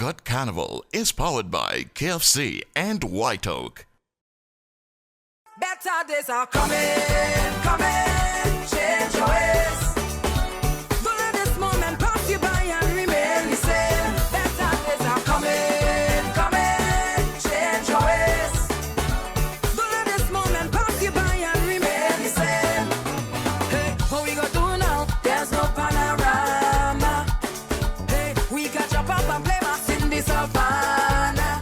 Forgot Carnival is powered by KFC and White Oak. Better days are coming, coming, change your ways. Don't let this moment pass you by and remain the same. Better days are coming, coming, change your ways. Don't let this moment pass you by and remain the same. Hey, what we gonna do now? There's no panorama. Hey, we got your pop and play mass in the savannah.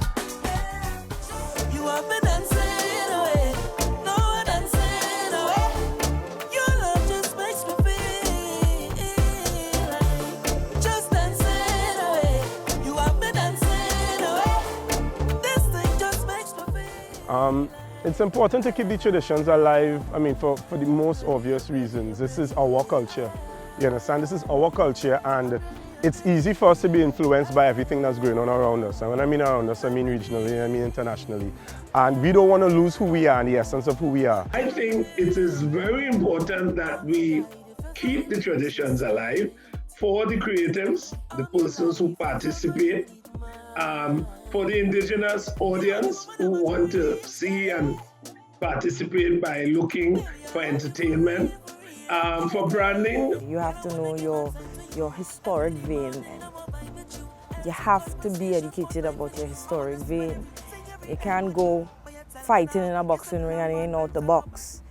You have been dancing away. It's important to keep the traditions alive, for the most obvious reasons. This is our culture, you understand? This is our culture, and it's easy for us to be influenced by everything that's going on around us. And when I mean around us, I mean regionally, I mean internationally. And we don't want to lose who we are and the essence of who we are. I think it is very important that we keep the traditions alive for the creatives, the persons who participate, for the indigenous audience who want to see and participate by looking for entertainment, for branding. You have to know your historic vein, and you have to be educated about your historic vein. You can't go fighting in a boxing ring and you ain't out the box.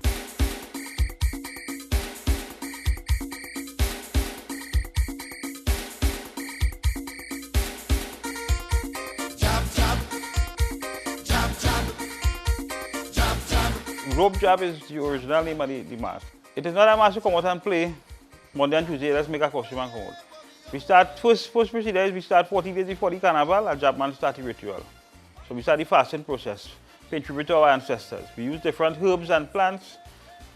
Rope jab is the original name of the mask. It is not a mask to come out and play Monday and Tuesday, let's make a costume and come out. We start, first procedure is we start 40 days before the carnival, a jab man start the ritual. So we start the fasting process, paying tribute to our ancestors. We use different herbs and plants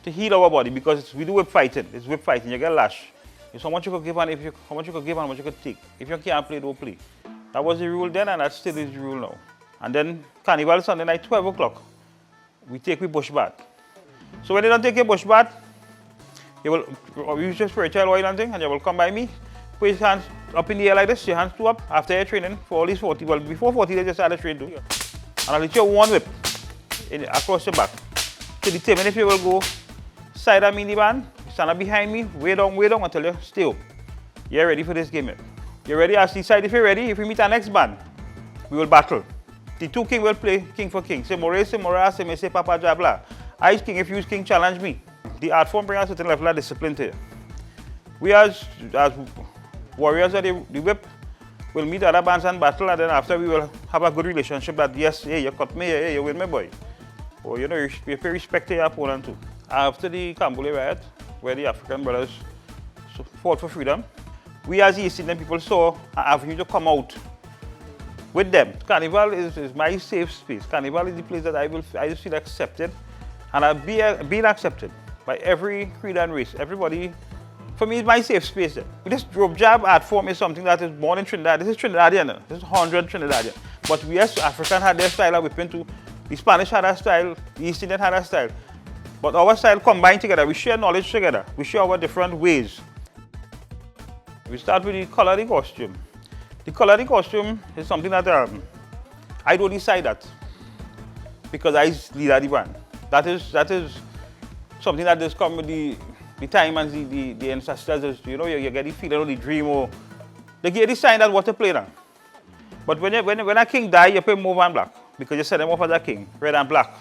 to heal our body because we do whip fighting. It's whip fighting, you get lash. It's how much you could give and how much you could give and how much you could take. If you can't play, don't play. That was the rule then and that still is the rule now. And then Carnival Sunday night, 12 o'clock. We take we bush bath. So when you don't take your bush bath, you will use your spiritual oil and thing, and you will come by me, put your hands up in the air like this, your hands two up after your training for all these 40, well before 40 days you start to train too. And I'll let you one whip across your back to determine if you will go side of me in the band, stand up behind me, way down until you stay up. You're ready for this game yet. You're ready, ask the side if you're ready. If we meet our next band, we will battle. The two king will play king for king. Say more, say mora, say me, say papa jabla. I is king, if you is king, challenge me. The art form brings a certain level of discipline to you. We as warriors of the whip will meet other bands and battle, and then after we will have a good relationship that yes, hey, you cut me, hey, you win me, boy. Or you know, you pay respect to your opponent too. After the Cambule riot, where the African brothers fought for freedom, we as East Indian people saw an avenue to come out with them. Carnival is my safe space. Carnival is the place that I just feel accepted, and I'll be being accepted by every creed and race. Everybody, for me, it's my safe space. This rope jab art form is something that is born in Trinidad. This is Trinidadian. This is 100 Trinidadian. But we as African had their style of whipping too. The Spanish had a style. The East Indian had a style. But our style combined together. We share knowledge together. We share our different ways. We start with the color of the costume. The color of the costume is something that I don't decide that because I lead the band. That is something that just come with the time and the ancestors. You know, you get the feeling of the dream, or they get the sign that what to play now. But when a king die, you play mauve and black because you set them off as a king. Red and black,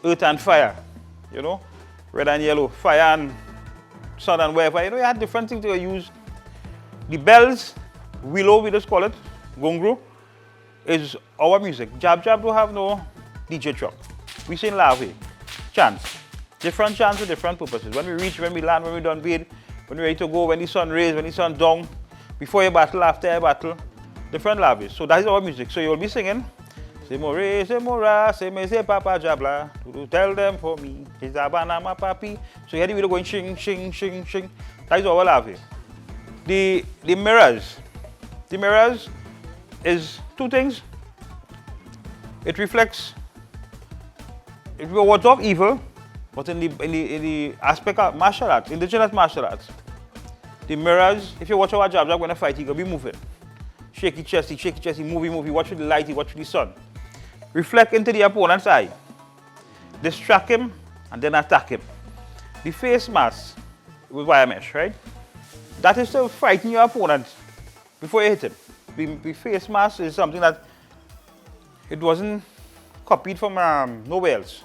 earth and fire. You know, red and yellow, fire and sun and whatever. You know, you had different things to use. The bells. Willow, we just call it, gongru, is our music. Jab Jab don't have no DJ truck. We sing lave, chants. Different chants for different purposes. When we reach, when we land, when we done bathe, when we're ready to go, when the sun rays, when the sun down, before you battle, after you battle, different laves. So that is our music. So you'll be singing, say more, say mora, say me, say papa jabla, tell them for me, it's a banana papi. So you hear the video going shing, shing, shing, shing. That is our lave. The mirrors. The mirrors is two things. It reflects, it wards off evil, but in the aspect of martial arts, indigenous martial arts, the mirrors, if you watch our jab, when I fight, he gonna be moving. shaky chesty, movie, watch with the light, watch with the sun. Reflect into the opponent's eye. Distract him and then attack him. The face mask with wire mesh, right? That is to frighten your opponent before you hit him. The face mask is something that it wasn't copied from nowhere else.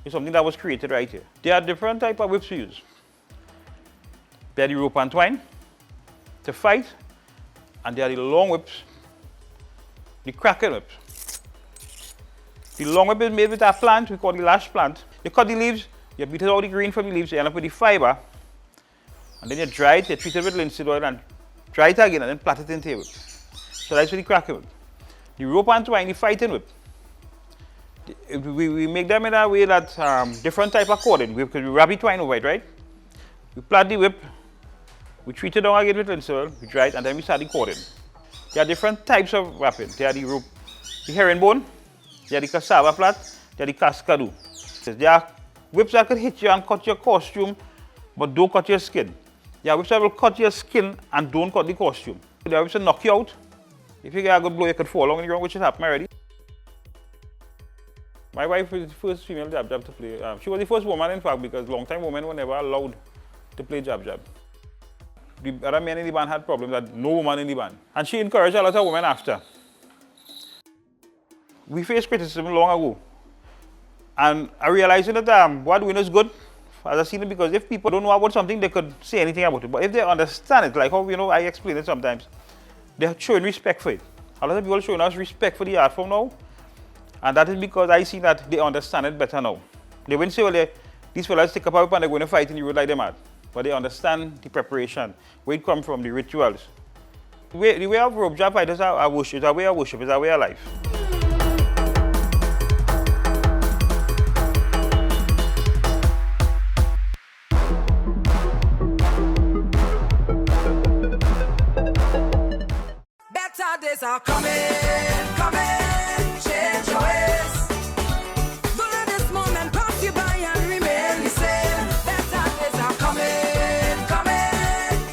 It's something that was created right here. There are different types of whips we use. There are the rope and twine to fight, and there are the long whips, the cracking whips. The long whip is made with a plant we call the lash plant. You cut the leaves, you beat out the green from the leaves, you end up with the fiber, and then you dry it, you treat it with linseed oil, and dry it again, and then plait it into your whip. So that's what the cracking whip. The rope and twine, the fighting whip. We make them in a way that different type of cording, because we wrap the twine over it, right? We plait the whip, we treat it down again with linseed oil, we dry it, and then we start the cording. There are different types of wrapping. There are the rope, the herringbone, there are the cassava plait, there are the cascadoo. There are whips that can hit you and cut your costume, but don't cut your skin. There are whips that will cut your skin and don't cut the costume. There are whips that knock you out. If you get a good blow, you could fall on the ground, which has happened already. My wife is the first female jab to play. She was the first woman, in fact, because long-time women were never allowed to play jab. The other men in the band had problems that no woman in the band. And she encouraged a lot of women after. We faced criticism long ago. And I realized that what we're doing is good, as I've seen it, because if people don't know about something, they could say anything about it. But if they understand it, like how I explain it sometimes, they're showing respect for it. A lot of people are showing us respect for the art form now. And that is because I see that they understand it better now. They wouldn't say, well, these fellas take up a whip and they're going to fight in the road like them mad. But they understand the preparation, where it comes from, the rituals. The way of rope jab fighters are worship, it's a way of worship, it's a way of life. Better days are coming, change your ways. Don't let this moment pass you by and remain the same. Better days are coming,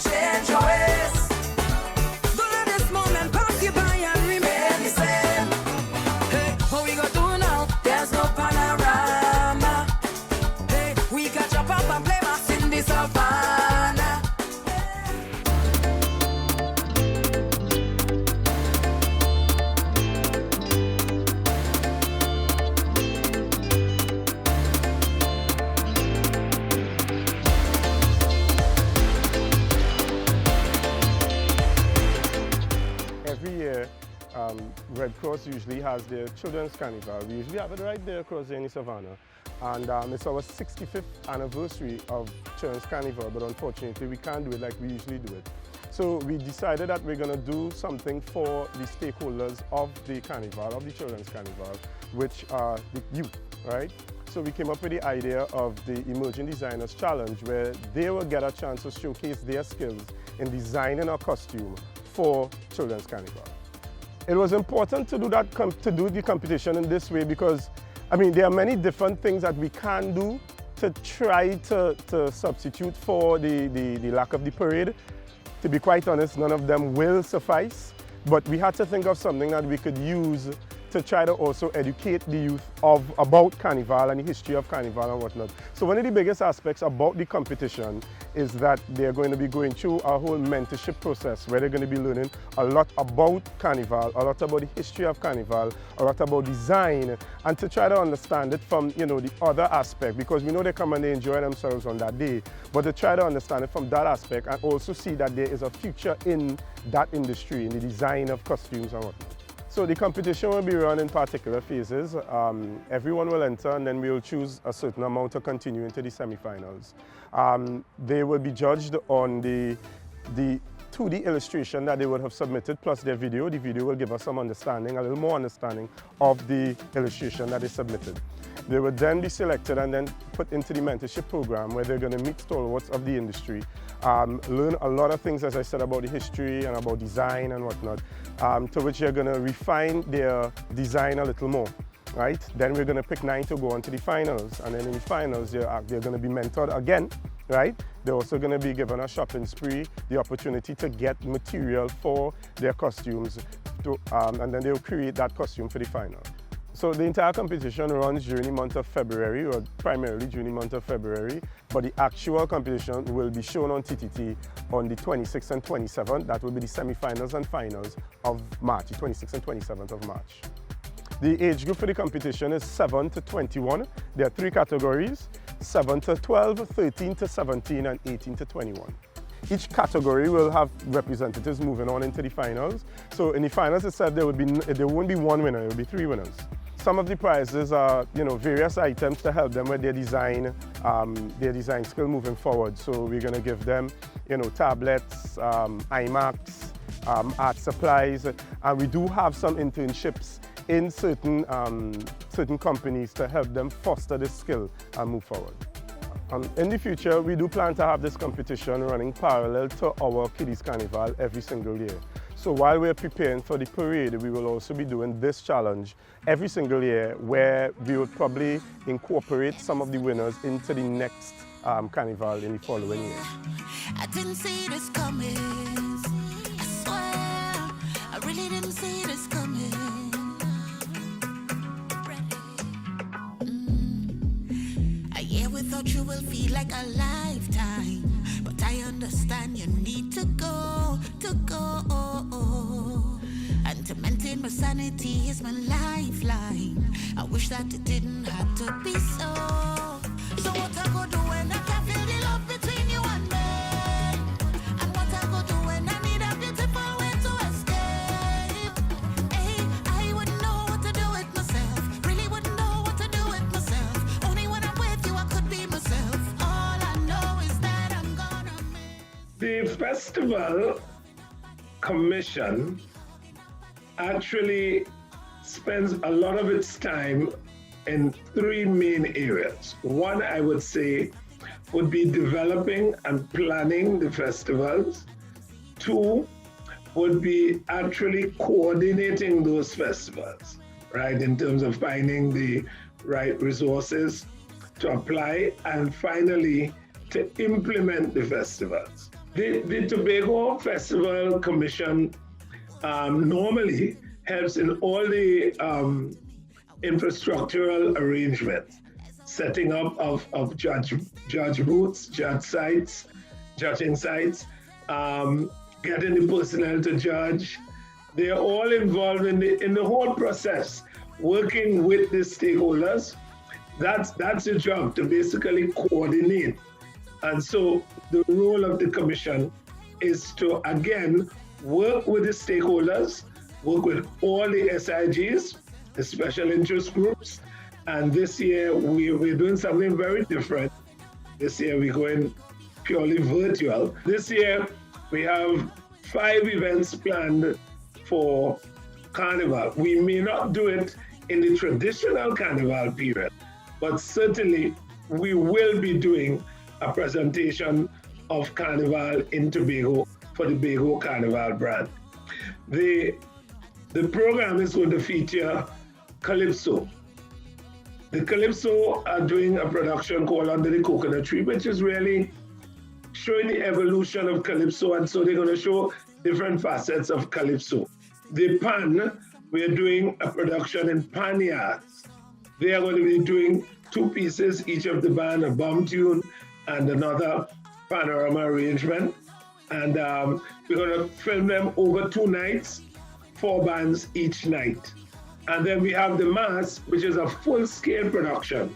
change your ways. Don't let this moment pass you by and remain the same. Hey, what we gonna do now? There's no panorama. Hey, we can jump up and play mass in the savannah. Every year, Red Cross usually has their children's carnival. We usually have it right there across there in the Savannah. And it's our 65th anniversary of Children's Carnival, but unfortunately we can't do it like we usually do it. So we decided that we're going to do something for the stakeholders of the carnival, of the Children's Carnival, which are the youth, right? So we came up with the idea of the Emerging Designers Challenge, where they will get a chance to showcase their skills in designing a costume for Children's Carnival. It was important to do that, to do the competition in this way because, I mean, there are many different things that we can do to try to substitute for the lack of the parade. To be quite honest, none of them will suffice, but we had to think of something that we could use to try to also educate the youth about Carnival and the history of Carnival and whatnot. So one of the biggest aspects about the competition is that they're going to be going through a whole mentorship process where they're going to be learning a lot about Carnival, a lot about the history of Carnival, a lot about design, and to try to understand it from, the other aspect, because we know they come and they enjoy themselves on that day, but to try to understand it from that aspect and also see that there is a future in that industry, in the design of costumes and whatnot. So the competition will be run in particular phases. Everyone will enter and then we will choose a certain amount to continue into the semi-finals. They will be judged on the 2D illustration that they would have submitted plus their video. The video will give us some understanding, a little more understanding of the illustration that they submitted. They would then be selected and then put into the mentorship program where they're going to meet stalwarts of the industry, learn a lot of things, as I said, about the history and about design and whatnot, to which they're going to refine their design a little more. Right? Then we're going to pick 9 to go on to the finals, and then in the finals they're going to be mentored again right? They're also going to be given a shopping spree, the opportunity to get material for their costumes, and then they'll create that costume for the final. So the entire competition runs during the month of February, or primarily during the month of February, but the actual competition will be shown on TTT on the 26th and 27th. That will be the semi-finals and finals of March, the 26th and 27th of March. The age group for the competition is 7 to 21. There are 3 categories: 7 to 12, 13 to 17, and 18 to 21. Each category will have representatives moving on into the finals. So in the finals itself, there won't be one winner, there will be 3 winners. Some of the prizes are, various items to help them with their design skill moving forward. So we're going to give them, tablets, iMacs, art supplies, and we do have some internships in certain companies to help them foster this skill and move forward. In the future, we do plan to have this competition running parallel to our Kiddies Carnival every single year. So while we're preparing for the parade, we will also be doing this challenge every single year, where we would probably incorporate some of the winners into the next carnival in the following year. I didn't see this coming. I swear, I really didn't see this coming. A year without you will feel like a lifetime, but I understand you need to go. And to maintain my sanity is my lifeline. I wish that it didn't have to be so. So what I go do when I can feel the love between you and me? And what I go do when I need a beautiful way to escape? Hey, I wouldn't know what to do with myself. Really wouldn't know what to do with myself. Only when I'm with you I could be myself. All I know is that I'm gonna miss. The festival commission actually spends a lot of its time in 3 main areas. One, I would say, would be developing and planning the festivals. 2 would be actually coordinating those festivals, right, in terms of finding the right resources to apply, and finally, to implement the festivals. The Tobago Festival Commission normally helps in all the infrastructural arrangements, setting up of judge booths, judging sites, getting the personnel to judge. They're all involved in the whole process, working with the stakeholders. That's the job, to basically coordinate. And so the role of the commission is to, again, work with the stakeholders, work with all the SIGs, the special interest groups. And this year, we're doing something very different. This year, we're going purely virtual. This year, we have 5 events planned for Carnival. We may not do it in the traditional Carnival period, but certainly we will be doing a presentation of Carnival in Tobago for the Tobago Carnival brand. The program is going to feature Calypso. The Calypso are doing a production called Under the Coconut Tree, which is really showing the evolution of Calypso, and so they're going to show different facets of Calypso. The Pan, we're doing a production in Pan Yards. They are going to be doing 2 pieces, each of the band, a bomb tune and another panorama arrangement. And we're going to film them over 2 nights, 4 bands each night. And then we have the Mass, which is a full-scale production,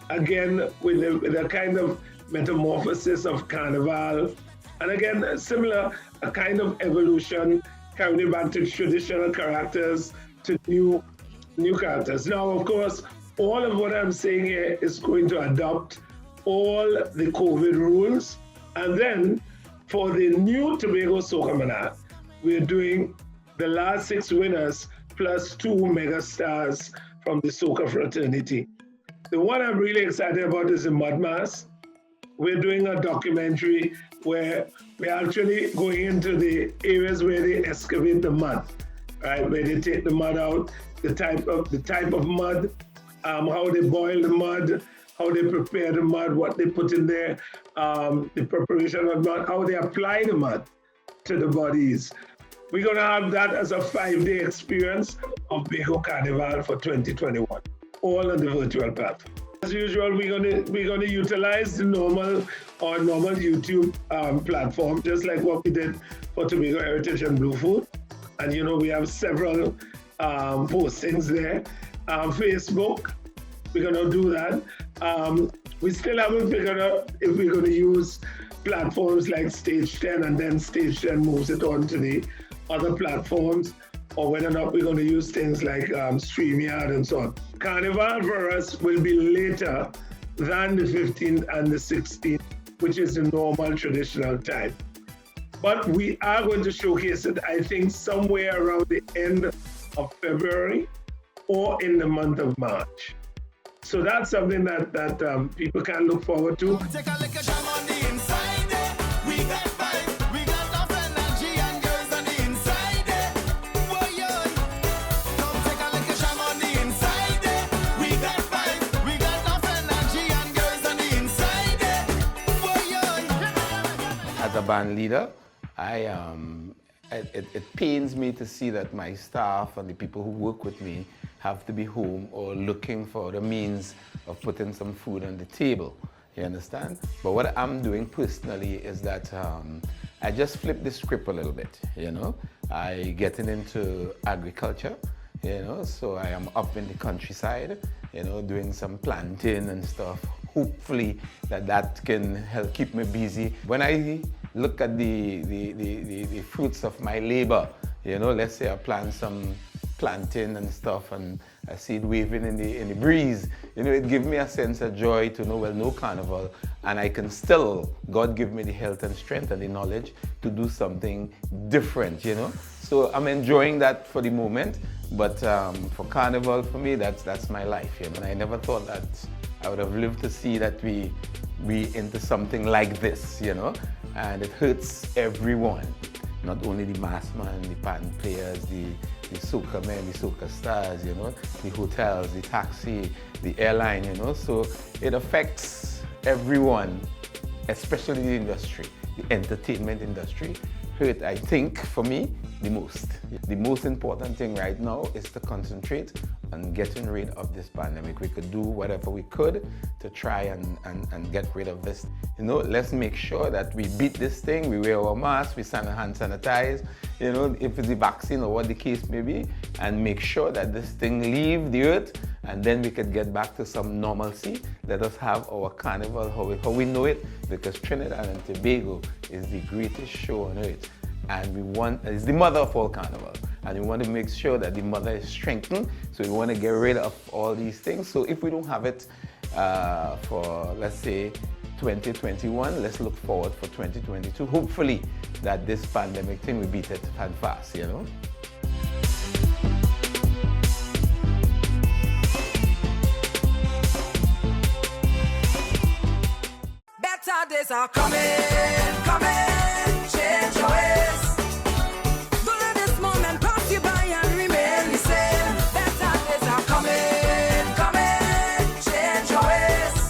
again, with a kind of metamorphosis of Carnival. And again, a kind of evolution, carrying back to traditional characters to new characters. Now, of course, all of what I'm saying here is going to adopt all the COVID rules. And then for the new Tobago Soca Monarch, we're doing the last 6 winners plus 2 mega stars from the Soca fraternity. The one I'm really excited about is the Mud Mass. We're doing a documentary where we're actually going into the areas where they excavate the mud, right? Where they take the mud out, the type of mud, how they boil the mud, how they prepare the mud, what they put in there, the preparation of mud, how they apply the mud to the bodies. We're going to have that as a 5-day experience of Bejo Carnival for 2021, all on the virtual platform. As usual, we're gonna utilize the normal YouTube platform, just like what we did for Tobago Heritage and Blue Food. And we have several postings there. Facebook, we're gonna do that. We still haven't figured out if we're gonna use platforms like Stage 10 and then Stage 10 moves it on to the other platforms, or whether or not we're going to use things like StreamYard and so on. Carnival for us will be later than the 15th and the 16th, which is the normal traditional time. But we are going to showcase it, I think, somewhere around the end of February or in the month of March. So that's something that people can look forward to. Take a look at them on the inside there. We got vibes, we got enough energy and girls on the inside there. Whoa, yo. Come take a look at them on the inside there. We got vibes, we got enough energy and girls on the inside there. Whoa, yo. As a band leader, it pains me to see that my staff and the people who work with me have to be home or looking for the means of putting some food on the table. You understand? But what I'm doing personally is that I just flip the script a little bit, I getting into agriculture, so I am up in the countryside, doing some planting and stuff. Hopefully that can help keep me busy. When I look at the fruits of my labor, let's say I plant some planting and stuff and I see it waving in the breeze, it gives me a sense of joy to know, well, no carnival, and I can still, God give me the health and strength and the knowledge to do something different, So I'm enjoying that for the moment, but for carnival, for me, that's my life, and I never thought that I would have lived to see that we into something like this, and it hurts everyone, not only the mass man, the pattern players, the soca men, the soca stars, the hotels, the taxi, the airline, so it affects everyone, especially the industry, the entertainment industry. Hurt, I think, for me, the most. The most important thing right now is to concentrate on getting rid of this pandemic. We could do whatever we could to try and get rid of this. Let's make sure that we beat this thing, we wear our masks, we hand sanitize, if it's the vaccine or what the case may be, and make sure that this thing leave the earth, and then we could get back to some normalcy. Let us have our carnival how we know it, because Trinidad and Tobago is the greatest show on earth. And it's the mother of all carnival. And we want to make sure that the mother is strengthened. So we want to get rid of all these things. So if we don't have it for, let's say, 2021, let's look forward for 2022. Hopefully that this pandemic thing will beat it and fast, Better days are coming, change your ways. Don't let this moment pass you by and remain the same. Better days are coming, change your ways.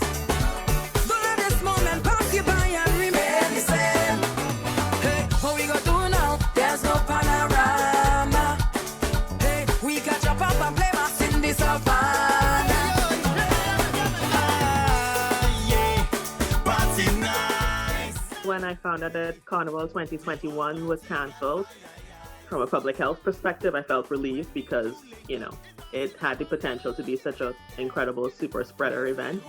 Don't let this moment pass you by and remain the same. Hey, what we gonna do now? There's no panorama. Hey, we can jump up and play mass in the savannah. When I found out that Carnival 2021 was cancelled, from a public health perspective, I felt relieved because, it had the potential to be such an incredible super spreader event.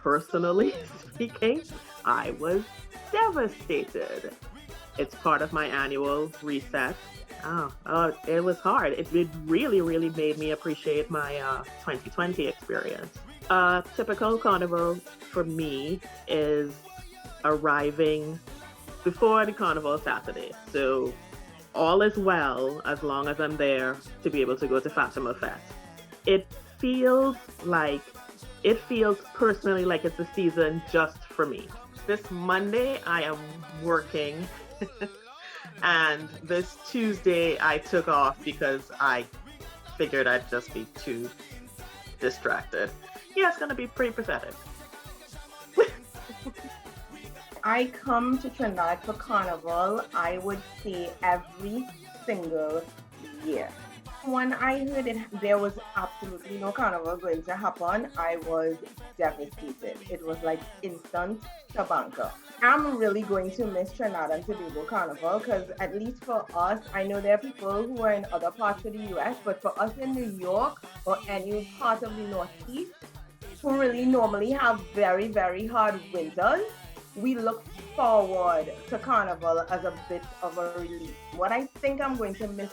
Personally speaking, I was devastated. It's part of my annual reset. It was hard. It really, really made me appreciate my 2020 experience. Typical Carnival for me is arriving before the Carnival Saturday. So all is well as long as I'm there to be able to go to Fatima Fest. It feels personally like it's a season just for me. This Monday I am working and this Tuesday I took off because I figured I'd just be too distracted. yeah, it's going to be pretty pathetic. I come to Trinidad for Carnival, I would say every single year. When I heard there was absolutely no Carnival going to happen, I was devastated. It was like instant tabanca. I'm really going to miss Trinidad and Tobago Carnival because at least for us, I know there are people who are in other parts of the US, but for us in New York or any part of the Northeast who really normally have very, very hard winters, we look forward to Carnival as a bit of a relief. What I think I'm going to miss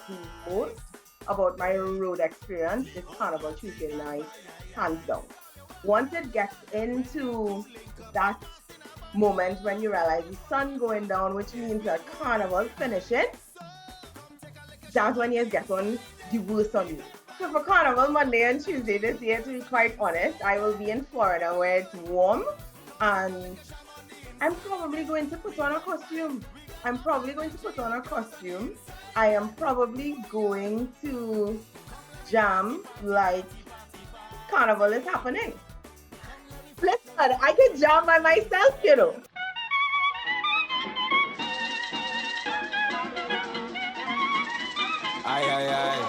most about my road experience is Carnival Tuesday night, hands down. Once it gets into that moment when you realize the sun going down, which means that Carnival finishing, that's when you get on the worst on you. So for Carnival, Monday and Tuesday this year, to be quite honest, I will be in Florida where it's warm, and I'm probably going to put on a costume. I am probably going to jam like Carnival is happening. Listen, I can jam by myself, you know. Aye, aye, aye.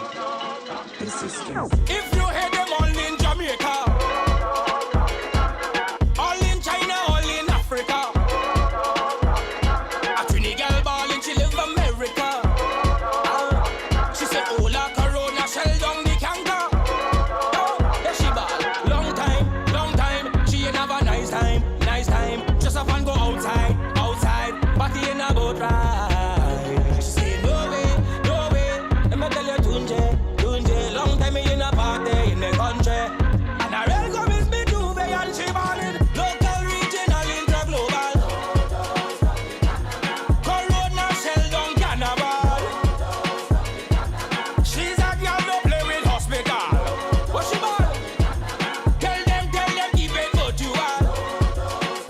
If you hear them all in Jamaica, all in China, all in Africa, a Trini girl ballin', she live America. She said, oh, la Corona, shell down the canker. Yeah, she ball. Long time, she ain't have a nice time. Just have fun, go outside, party in a boat ride. She say, no way, let me tell you, Tunje, long time in a party in the country. And I real come is me Juve and she ballin'. Local, regional, interglobal. Corona, shell down, Carnival. She's a girl, no play with hospital. What she ball? Tell them, keep it virtual.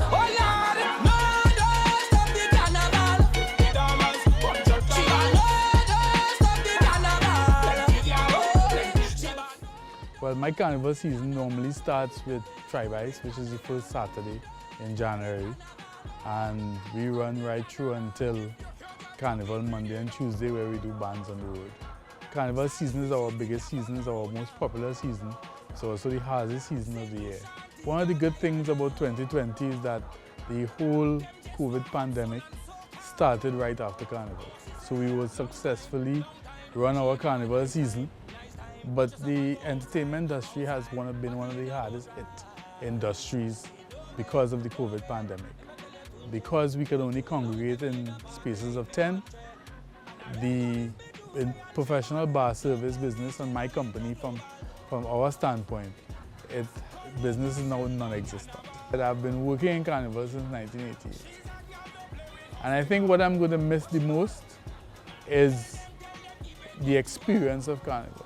Oh Lord, no, don't stop the carnival. She ball, no, don't stop the carnival. She ball. Well, my carnival season normally starts with Tribe Ice, which is the first Saturday in January. And we run right through until Carnival Monday and Tuesday, where we do bands on the road. Carnival season is our biggest season, it's our most popular season. It's also the hardest season of the year. One of the good things about 2020 is that the whole COVID pandemic started right after Carnival. So we will successfully run our Carnival season. But the entertainment industry has been one of the hardest hit industries because of the COVID pandemic. Because we could only congregate in spaces of 10, in professional bar service business and my company, from our standpoint, business is now non-existent. I've been working in Carnival since 1988. And I think what I'm going to miss the most is the experience of Carnival.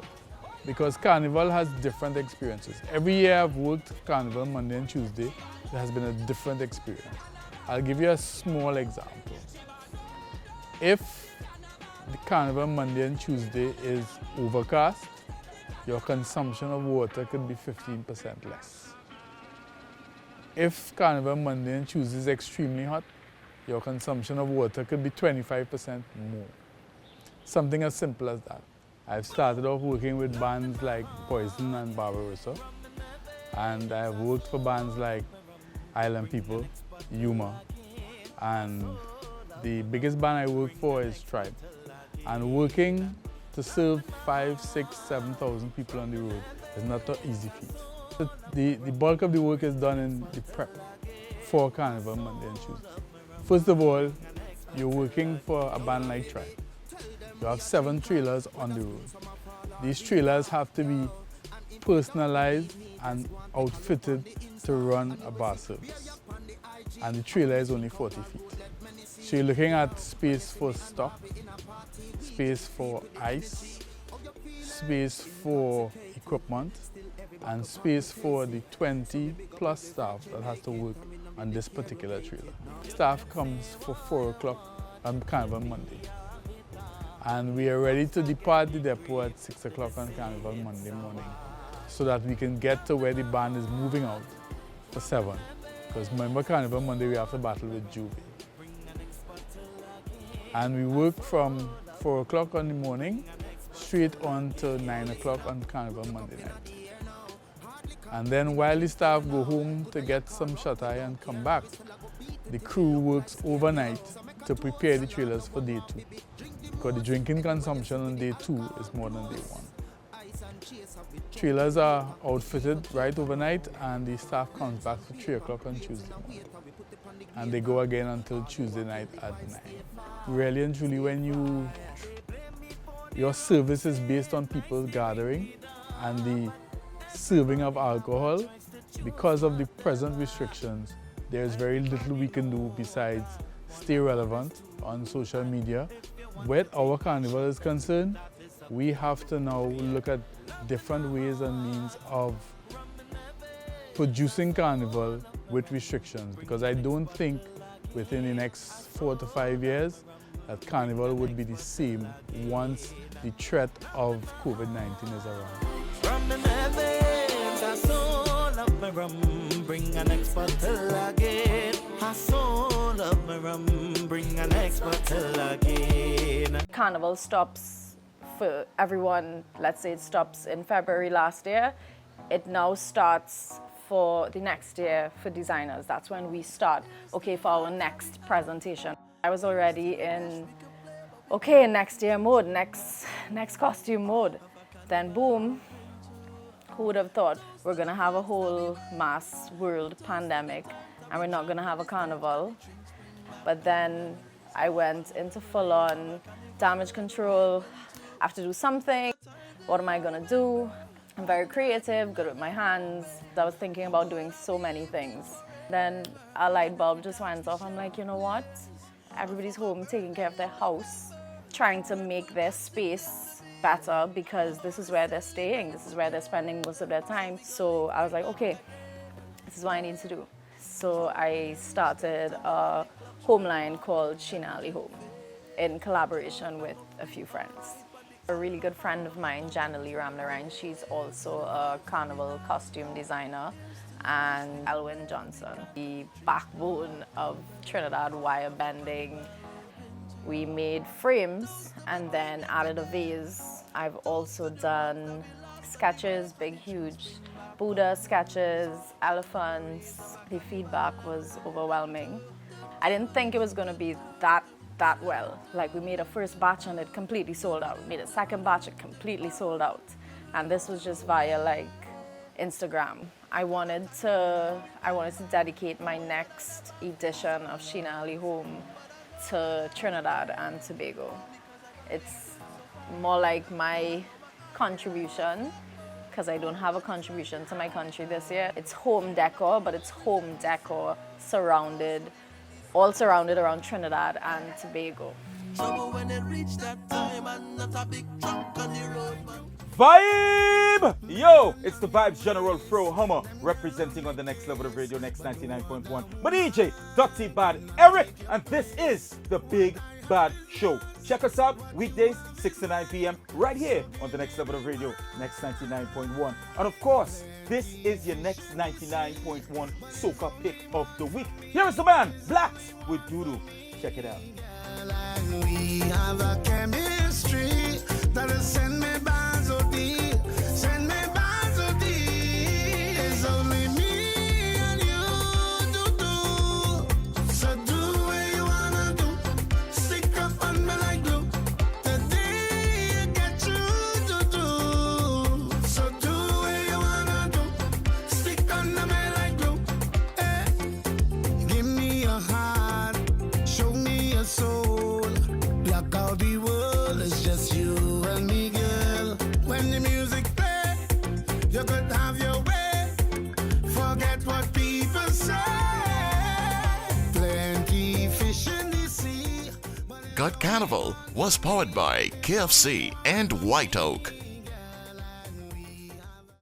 Because Carnival has different experiences. Every year I've worked Carnival Monday and Tuesday, there has been a different experience. I'll give you a small example. If the Carnival Monday and Tuesday is overcast, your consumption of water could be 15% less. If Carnival Monday and Tuesday is extremely hot, your consumption of water could be 25% more. Something as simple as that. I've started off working with bands like Poison and Barbarossa, and I've worked for bands like Island People, Yuma, and the biggest band I work for is Tribe. And working to serve 5, 6, 7,000 people on the road is not an easy feat. The bulk of the work is done in the prep for Carnival Monday and Tuesday. First of all, you're working for a band like Tribe. You have 7 trailers on the road. These trailers have to be personalized and outfitted to run a bar service. And the trailer is only 40 feet. So you're looking at space for stock, space for ice, space for equipment, and space for the 20 plus staff that has to work on this particular trailer. Staff comes for 4 o'clock on Carnival Monday. And we are ready to depart the depot at 6 o'clock on Carnival Monday morning. so that we can get to where the band is moving out for 7. Because remember, Carnival Monday we have to battle with Juve. And we work from 4 o'clock in the morning straight on to 9 o'clock on Carnival Monday night. And then while the staff go home to get some shut-eye and come back, the crew works overnight to prepare the trailers for day 2. Because the drinking consumption on day 2 is more than day 1. Trailers are outfitted right overnight and the staff comes back for 3 o'clock on Tuesday morning. And they go again until Tuesday night at 9. Really and truly, when your service is based on people gathering and the serving of alcohol, because of the present restrictions, there is very little we can do besides stay relevant on social media. Where our carnival is concerned, we have to now look at different ways and means of producing carnival with restrictions, because I don't think within the next 4 to 5 years that carnival would be the same once the threat of COVID-19 is around. From the heavens, I soul of my rum, bring an next bottle again. I soul of my rum, bring an next bottle again. Carnival stops for everyone. Let's say it stops in February last year. It now starts for the next year for designers. That's when we start, okay, for our next presentation. I was already in, okay, next year mode, next costume mode. Then boom, who would have thought we're gonna have a whole mass world pandemic and we're not gonna have a carnival. But then I went into full-on damage control. I have to do something. What am I gonna do? I'm very creative, good with my hands. I was thinking about doing so many things. Then a light bulb just went off. I'm like, you know what? Everybody's home taking care of their house, trying to make their space better because this is where they're staying. This is where they're spending most of their time. So I was like, okay, this is what I need to do. So I started a home line called Sheena Ali Home in collaboration with a few friends. A really good friend of mine, Janely Ramnarayan, she's also a carnival costume designer, and Elwyn Johnson, the backbone of Trinidad wire bending. We made frames and then added a vase. I've also done sketches, big, huge Buddha sketches, elephants. The feedback was overwhelming. I didn't think it was going to be that well. Like, we made a first batch and it completely sold out. We made a second batch, it completely sold out. And this was just via like Instagram. I wanted to dedicate my next edition of Sheena Ali Home to Trinidad and Tobago. It's more like my contribution, because I don't have a contribution to my country this year. It's home decor, but it's home decor all surrounded around Trinidad and Tobago. Vibe! Yo, it's the Vibes General Fro Hummer representing on the next level of radio, next 99.1. My DJ, Dr. Bad Eric, and this is the Big Bad Show. Check us out weekdays, 6 to 9 p.m. right here on the next level of radio, next 99.1. And of course, this is your next 99.1 soca pick of the week. Here is the man, Blacks with Doodoo. Check it out. We have a chemistry that'll send me by so deep, send me by so deep. It's only me and you do. So do what you wanna do. Stick up on me like glue. The day you get you to do. So do what you wanna do. Stick on me like glue. Give me a heart, show me a soul. Block out the world, it's just you and me, girl. When the music play, you could have your way. Forget what people say. Plenty fish in the sea. Gut Carnival was powered by KFC and White Oak.